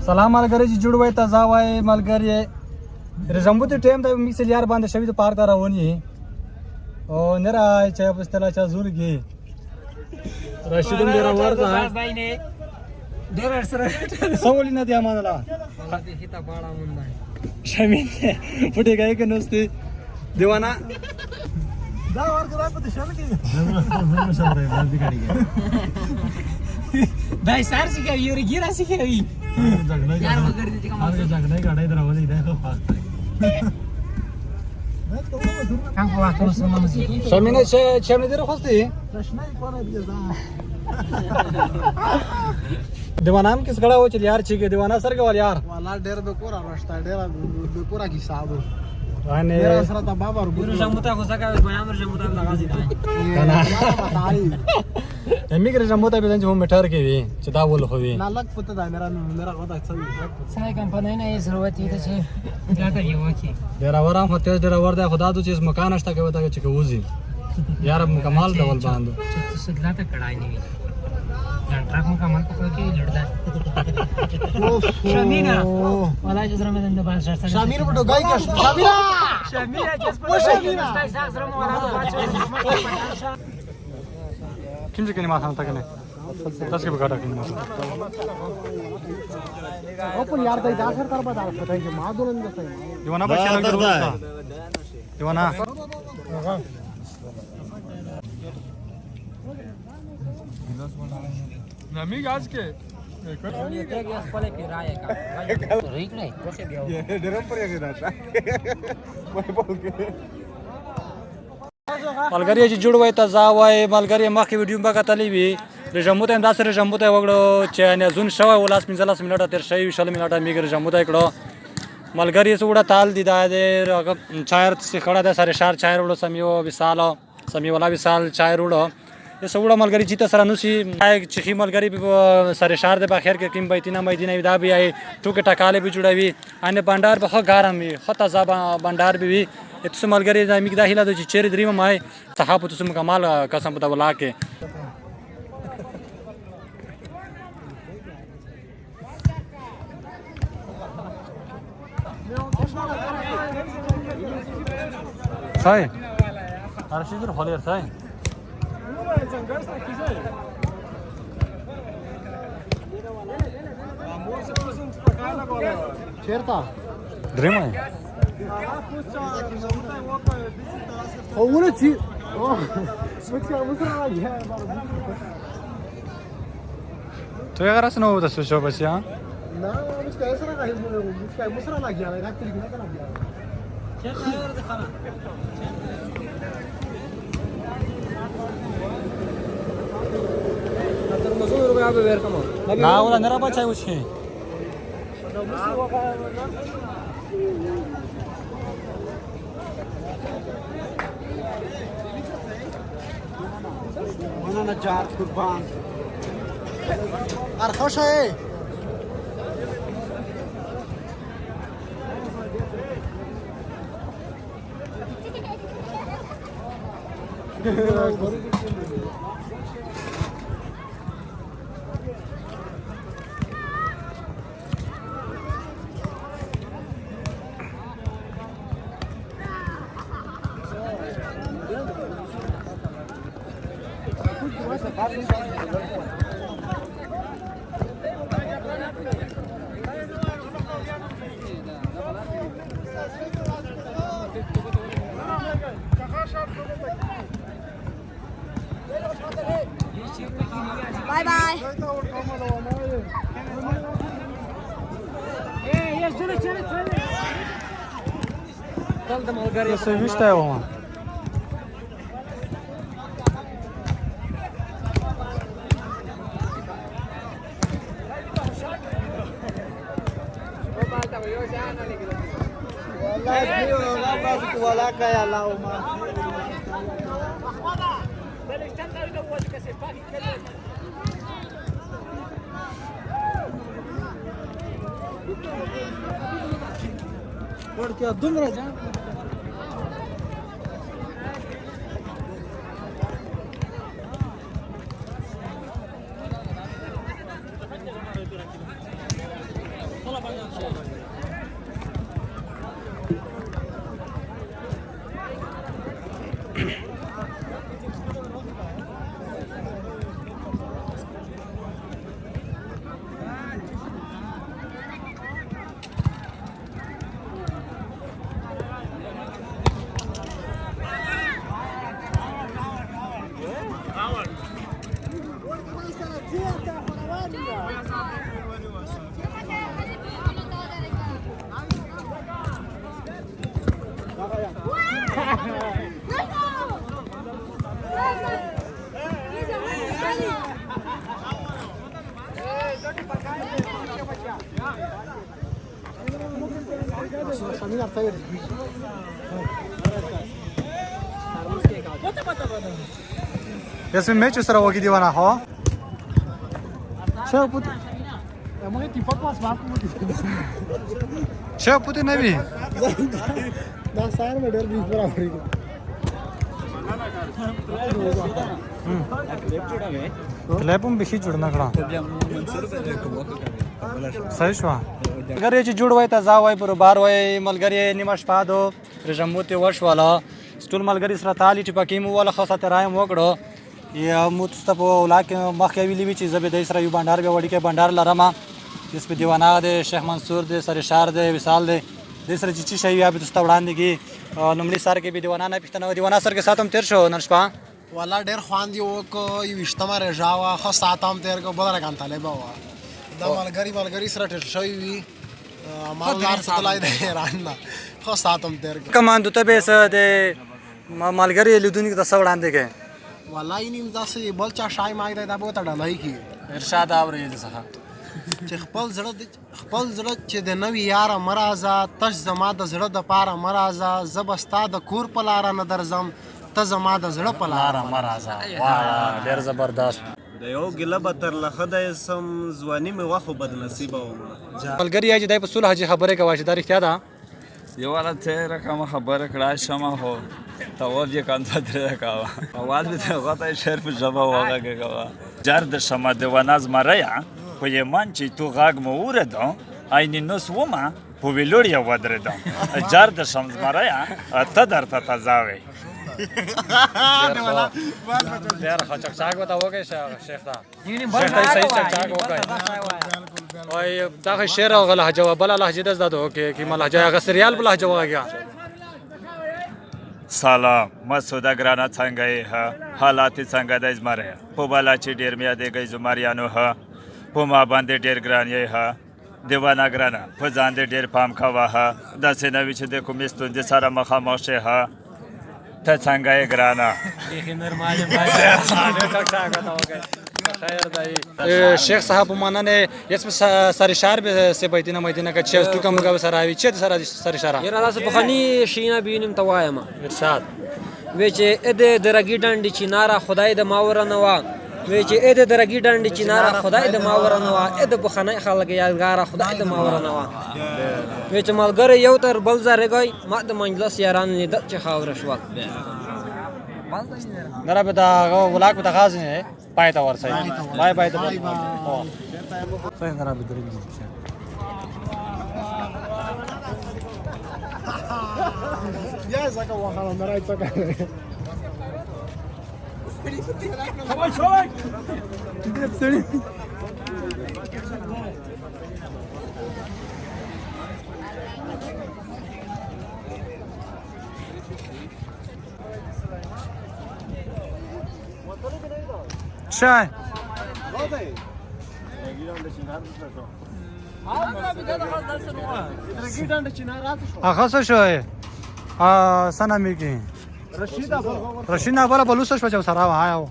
سلام ملګری چې جوړوي ته ځاوای ملګری رجمبوتی ټیم د میکس یار باندې شوی ته پارک راونی او نه راي چې په استلا چا زورګي راشدون ډیر ورته ډیر سره سوال نه دی امان الله دې هیته باړه مونږ شامل پټه گئے که نوستي دیوانا دا ورګرا په شامل کې زموږ سره باندې کړی دای سار سي کوي یو ریګرا سي کوي یار وګړي دې کوم هغه ځګنه غړای درولې ده خو پاک څنګه واه سره مزه شامل چې چمنه دې خوستي رښنای کوونه دې دیوانام کس کڑا ہو چل یار چیک ہے دیوانا سر کے وال یار والا ډیر به کورا راشتا ډیر به کورا کی صاحب رانے میرا سره تا بابا رو جموتا کو سکا بیان جموتا لگا دی کنا امیګر جموتا به جمو میټر کې وی چې دا ول خو وی نالک پته دا میرا غوډه څه کمپنی نه ضرورت دي چې دا ته یو کی ډیر ورام هته ډیر ور ده خدا ته چیز مکان شته کې وتا چې کوزي یار مکمل ډول باندې چې سدلا ته کړای نه ट्रक में कमल पकड़ के लड़ता शमीना वाला जिस रमे दंड बाल शर्ट शमीर बटो गाय का शमीरा शमीरा जिस पर शमीरा सास रम वाला बात किन से कने माथा तक ने दस के बगाड़ा किन ओपन यार दई दासर कर बता पता है कि मां दोलन दस दीवाना बच्चा लग रहा है दीवाना नमी गाज के ملګری چې جوړوي ته ځاوای ملګری مخکې ویډیو به کتلې وي رژمو ته انداز رژمو ته وګړو چې نه زون شوی ولاس 15 منټه تر شوی 20 منټه میګر رژمو ته کړو ملګری سوړه تال دی دا دې چایر څخه خړه د سره شار چایر وړو سميو وساله سمي ولا وسال چایر وړو ये सवड़ा मलगरी जीता सर अनुसी चिखी मलगरी सरे शार दे बाखिर के किम बैतिना मैदिना विदा भी आई टूके टकाले भी जुड़ा भी आने भंडार बख गारम भी खत अजाब भंडार भी इतस मलगरी मिगदा हिला दो चेरी द्रीम माय सहाब तुम कमाल कसम पता बोला के साई अर्शिदर होलेर साई چرتا درېمه اول چی تو یې غرس نو د سوچو بچیا نه مش کیسه راغی مش کای مسره لاګیا راځي نه کنه چرتا اور ده خلا نا ولا نرى بچای وشي وانا نجار قربان ارخوشه Bye bye. Hey, yes, do it. Tell them all Bulgaria. Все вижте его. ولا كيا اللهم porque a dumra já यसमें मैच सर वो की दीवाना हो शेव पुती नहीं भी क्लैपुम भी जुड़ना खड़ा सही शवा अगर ये जुड़ वाई ता जावाई बरोबर वाई मलगरी निमश पादो रजमूते वर्ष वाला स्टूल मलगरी सराताली टिपाकीम वाला खासा तरायम वकड़ो ये मुस्तफो उलाके मखे विली भी चीज़ बेदे इसरा यू भंडार बे वड़ी के भंडार लरमा जिस पे दीवाना दे शेख मंसूर दे सरशार दे विशाल दे दूसरे चिची शही यहाँ पे दोस्ता उड़ान देगी नमली सर के भी दीवाना नहीं पिछता दीवाना सर के साथ हम तेर शो नर्शपा वाला डेर खान दी वो को ये विश्तमा रजावा खास साथ हम तेर को बदला कांता ले बावा दा मलगरी सर टेर शही भी मालदार सतलाई दे रान्ना खास साथ हम तेर को कमान दुता बेस दे मलगरी लुदुनी का दस्ता उड़ान देगे वाला इन्हीं दास ये बल्चा शाही माई दे दाबो तड़ा लाई की इरशाद आवर ये जसा خپل زړه چې د نوې یاره مرازه تش زما د زړه د پاره مرازه زبستا د کور په لاره نه درځم ته زما د زړه په لاره مرازه واه ډیر زبردست د یو ګله به تر لخه د سم ځواني مې واخو بد نصیبه وم ملګری اج دای په صلح حاجی خبره کوي چې دا رښتیا ده یو والا ته رقم خبره کړه شمه هو تواب یې کان پدره کاوه اول به ته غته شرف جواب واغه کاوه جرد شمه د وناز مریا په یمن چې تو غاګ مو ورده عین نو سوما په ویلوړیا ودرده جرد شمز مریا ته درته تزاوي यार चकचाक बताओ के शेख था शेख था सही चकचाक हो गए ओए दाखल शेर और गला जवाब बला लहजे दस दादो कि मला जया गसरियाल बला जवाब गया سلام مسعوده ګرانه څنګه یې حالات څنګه د زمره په بالا چې ډیر میا دی گئی زمریانو په ما باندې ډیر ګران یې دیوانه ګرانه په ځان دې ډیر پام کاوه داسې نوي چې د کومې ستونزې سره مخامخ شه ته څنګه یې ګرانه शेख साहब माना ने इसमें सरशार से बैठना मदीना का छह टुका मुगा सरावी छह सरशारा یاره راس بخنی شینا بینم توایم ارشاد وچه اده درگی ډنډ چینارا خدای د ماور نه وا وچه اده درگی ډنډ چینارا خدای د ماور نه وا اده بخنی خلک یادګار خدای د ماور نه وا وچه ملګری یو تر بل زره گئی ما د مجلس یاران نه د چ خاور شو نرا بتا ولاک بتا غازنه پای تا ورسای بای بای ته صحیح نرا بدري یا زکه واخاله مرای څه چای اخص شوی سنا میگی رشیدا بالا بلوسش بچو سرا آیا